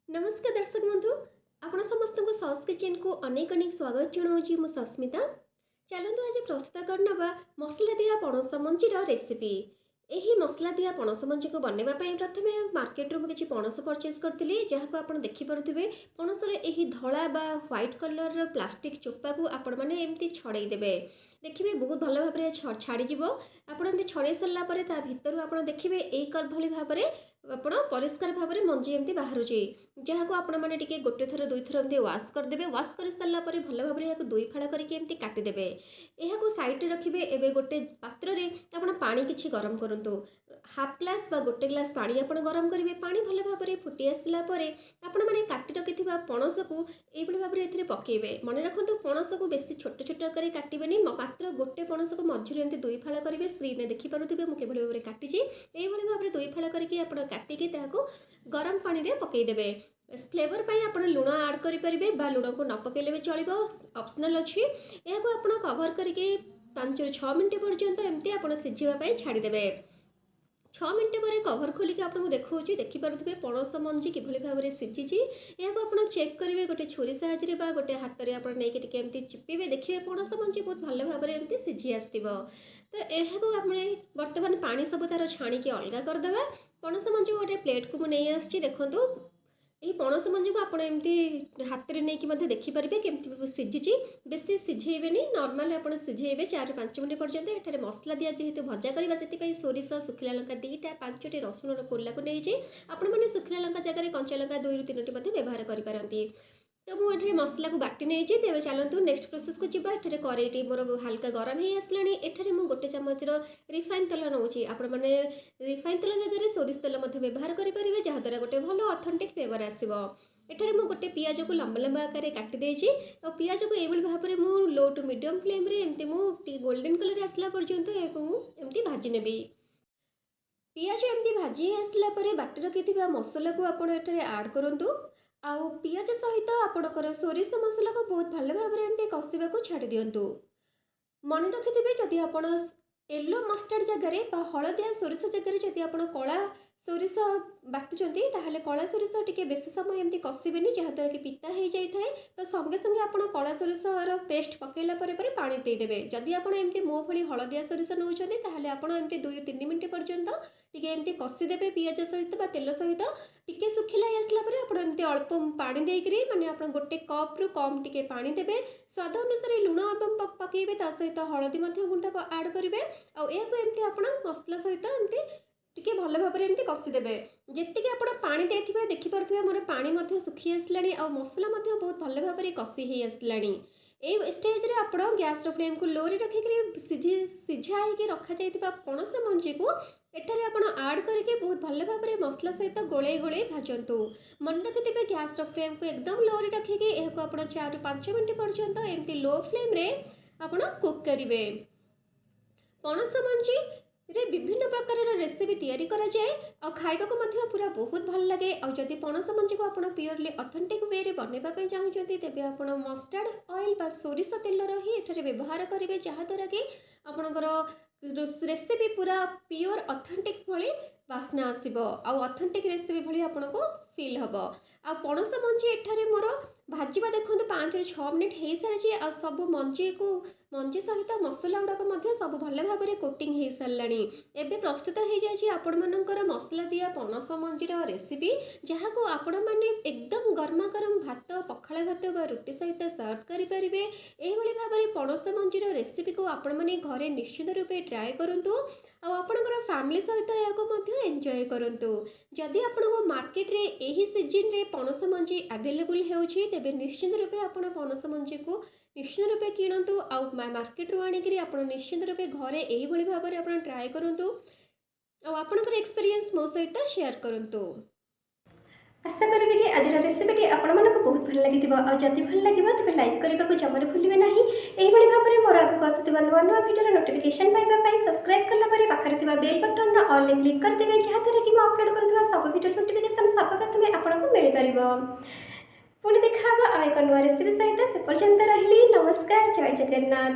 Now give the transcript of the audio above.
नमस्कार दर्शक बंधु आपण समस्त को सॉस किचन को अनेक अनेक स्वागत जनाऊँगी मु सस्मिता। चलतु आज प्रस्तुत करनवा मसला दिया पणस मंजीर रेसिपी। यही मसला दिया पणस मंजी को बनवा प्रथम मार्केट रू किसी पणस परचेज करी जहाँ को आप देखिपे पणसर यही धला बा व्हाइट कलर प्लास्टिक चोपा को आपण मैंने एमती छड़ेदेवे देखिए बहुत भल भाव छाड़ीज आपड़ी छड़े सारापर ता भितर आप देखिए यही भली भाव ଆପଣ ପରିଷ୍କାର ଭାବରେ ମଞ୍ଜି ଏମିତି ବାହାରୁଛି ଯାହାକୁ ଆପଣମାନେ ଟିକେ ଗୋଟେ ଥର ଦୁଇ ଥର ଏମିତି ୱାଶ୍ କରିଦେବେ। ୱାଶ୍ କରିସାରିଲା ପରେ ଭଲ ଭାବରେ ଏହାକୁ ଦୁଇ ଫାଳ କରିକି ଏମିତି କାଟିଦେବେ। ଏହାକୁ ସାଇଡ଼ରେ ରଖିବେ। ଏବେ ଗୋଟେ ପାତ୍ରରେ ଆପଣ ପାଣି କିଛି ଗରମ କରନ୍ତୁ। ହାଫ୍ ଗ୍ଲାସ୍ ବା ଗୋଟେ ଗ୍ଲାସ୍ ପାଣି ଆପଣ ଗରମ କରିବେ। ପାଣି ଭଲ ଭାବରେ ଫୁଟି ଆସିଲା ପରେ ଆପଣମାନେ କାଟି ରଖିଥିବା ପଣସକୁ ଏଇଭଳି ଭାବରେ ଏଥିରେ ପକାଇବେ। ମନେ ରଖନ୍ତୁ ପଣସକୁ ବେଶୀ ଛୋଟ ଛୋଟ କରି କାଟିବେନି, ମାତ୍ର ଗୋଟେ ପଣସକୁ ମଝିରୁ ଏମିତି ଦୁଇ ଫାଳ କରିବେ। ସ୍କ୍ରିନ୍ରେ ଦେଖିପାରୁଥିବେ ମୁଁ କିଭଳି ଭାବରେ କାଟିଛି। ଏଇଭଳି ଭାବରେ ଦୁଇ ଫାଳ କରିକି ଆପଣ काटिकी गरम पानी रे पकईदेवे। फ्लेवर पाई आपण लुण आड करें बा लुण को न पकईले भी चलो, ऑप्शनल अच्छी। यह आप कवर करके 5 ରୁ 6 मिनट पर्यंत एमती आप सीझापी छाड़ीदेवे। 6 मिनट पर कवर खोलिकी आपको देखा देखिपे पणस मंजी किभली भाव में सीझी। यह आप चेक करेंगे गोटे छुरी साहाଯ୍य बा गोटे हाथ में आपमती चिपे देखिए पणस मंजी बहुत भल भाव में एमती सीझी आसो। तो यह आम बर्तमान पानी सब तार छाणिकी अलग करदे। पणस मंजी गोटे प्लेट को नहीं आसी देखूँ यही पणस मंजी को आप एमती हाथ में नहीं देखिपारे केमती सीझी। बेसी सीझेबेनी, नॉर्मल आप सीझेबे 4 ରୁ 5 मिनट पर्यंत। एठारे मसला दिया जेहेतु भजा करवा से सोरिष सुखिला लंका 2टा 5टी रसुण कोला को नहीं आपने सुखिला लंका जगह कंचा लंका 2 ରୁ 3टी व्यवहार करें। तो मुझे मसला को बाटी नहीं तेज चलतु नेक्स्ट प्रोसेस को जीवा। एठारे कड़ाईटी मोर हल्का गरम हो आसलानी। एठारे मु गोटे चामच रिफाइन तेल नौची। आपण मैंने रिफाइन तेल जगह सोरिष तेल व्यवहार करेंगे जहाँद्वारा गोटे भल ऑथेंटिक फ्लेवर आसो। एठारे मु गोटे पियाज को लंबा लंबा आकार काटी देछि और पियाज को एभली भाव में मु लो टू मीडियम फ्लेम रे एमती मु गोल्डन कलर आसला पर्यंत एमती भाजी नेबी। पियाज एमती भाजी आसला परे बाटी रखिथिबा मसला को आपण एठारे ऐड करंतु। आउ पियाज सहित आपणकर सोरिष मसला को बहुत भल भाव में एमती कषिबा को छाड़ी दियंतु। मन रखिथिबे जदि आपण येलो मस्टर्ड जगह हलदिया सोरिष जगह जदि आपण कला सोरिष बाटुचंती ताहले कला सोरिष टिके बेसी समय एमती कषिबेनी जहाँद्वारा कि पिता हो जाए। तो संगे संगे आपण कला सोरिषर पेस्ट पकईला परे पानी देदेवे। जदि आपण एमती मो भली हलदिया सोरिष नौचंती ताहले आपण एमती 2 ରୁ 3 मिनट पर्यंत टिके एमती कषिदेवे पियाज सहित बा तेल सहित। टिके सुखिला आसला परे आपण एमती अल्प पानी देकरी माने आपण गोटे कप रु कम टिके पानी देबे। स्वाद अनुसार लुण एवं पकईबे ता सहित हलदी मध्य गुंडा ऐड करेंगे। आउ एको एमती आपण मसला सहित एमती टिके भल भाव में एमती कषिदेवे। जी आप पानी देथिबे देखिपे मोर पानी सुखी आसलानी आ मसला बहुत भल भाव में कषि हो आसलानी। ए स्टेज रे आप गैस फ्लेम को लो रे रखिक सीझा रखा जाइथिबा पणस मंजी को एठारे आपण ऐड करके बहुत भल भाव में मसला सहित गोले गोले भाजंतु। मन रखिथे गैस फ्लेम को एकदम लो रे रखिक यह आप 4 ରୁ 5 मिनट पर्यंत एमती लो फ्लेम रे आपण कुक करेंगे। पणस मंजी रे विभिन्न प्रकार रेसिपी तैयारी करा जाए और खाइबा को मध्य पूरा बहुत भल लगे। और जदि पणस मंजी को आपण प्योरली ऑथेंटिक वे रे बनैबा पई चाहूचंती तेबे आपण मस्टर्ड ऑयल बा सोरिष तेल ही एठारे व्यवहार करेंगे जहाँद्वारा कि आपणकर रेसिपी पूरा प्योर ऑथेंटिक भली बास्ना आसीबो आ ऑथेंटिक रेसिपी भली आपनको फील हबो। आ पणस मंजी एठारे मोर भाजवा देखो 5 ରୁ 6 मिनट हो सारी। आ सब मंजी सहित मसला गुड़ाक सब भल भाव में कोटिंग हो सारा। एवं प्रस्तुत हो जाए आपण मानकर मसला दिया पणस मंजीर रेसिपी जहाँ को आपण मैंने एकदम गरमा गरम भात पखाला भात बा रुटी सहित सर्व करेंगे। यही भाव में पणस मंजीर रेसिपी को आपण मैंने घरे निश्चित रूपे ट्राए करूँ आपणकर फैमिली सहित या एंजॉय करूँ। जदि आपको मार्केट रे यही सीजन रे पणस मंजी अवेलेबल होउछि तेबे निश्चित रूपे आपण पणस मंजी को निश्चित रूपे किणतु। आउ मार्केट रू आनिकरी आपण निश्चित रूपे घरे यही भली भाव में आपण ट्राए करूँ और आपणकर एक्सपीरियंस मो सहित शेयर करूँ। आशा करी कि आज रेसिपीटी आपण मानक बहुत भल लगी और जदि भल लगे तेज लाइक करने को जमार भूलें ना। यही भाव में मोर आगे आसुवा नुआ नुआ भिडियो नोटिफिकेशन पाइबापी सब्सक्राइब कलापर पाखे बेल बटन ऑल क्लिक करदे जहाँद्वारा कि अपलोड करुवा सब भिडियो नोटिफिकेशन सर्वप्रथम आपको मिल पार। पुणी देखा एक नुआ रेसिपी सहित से पर्यंत रही। नमस्कार, जय जगन्नाथ।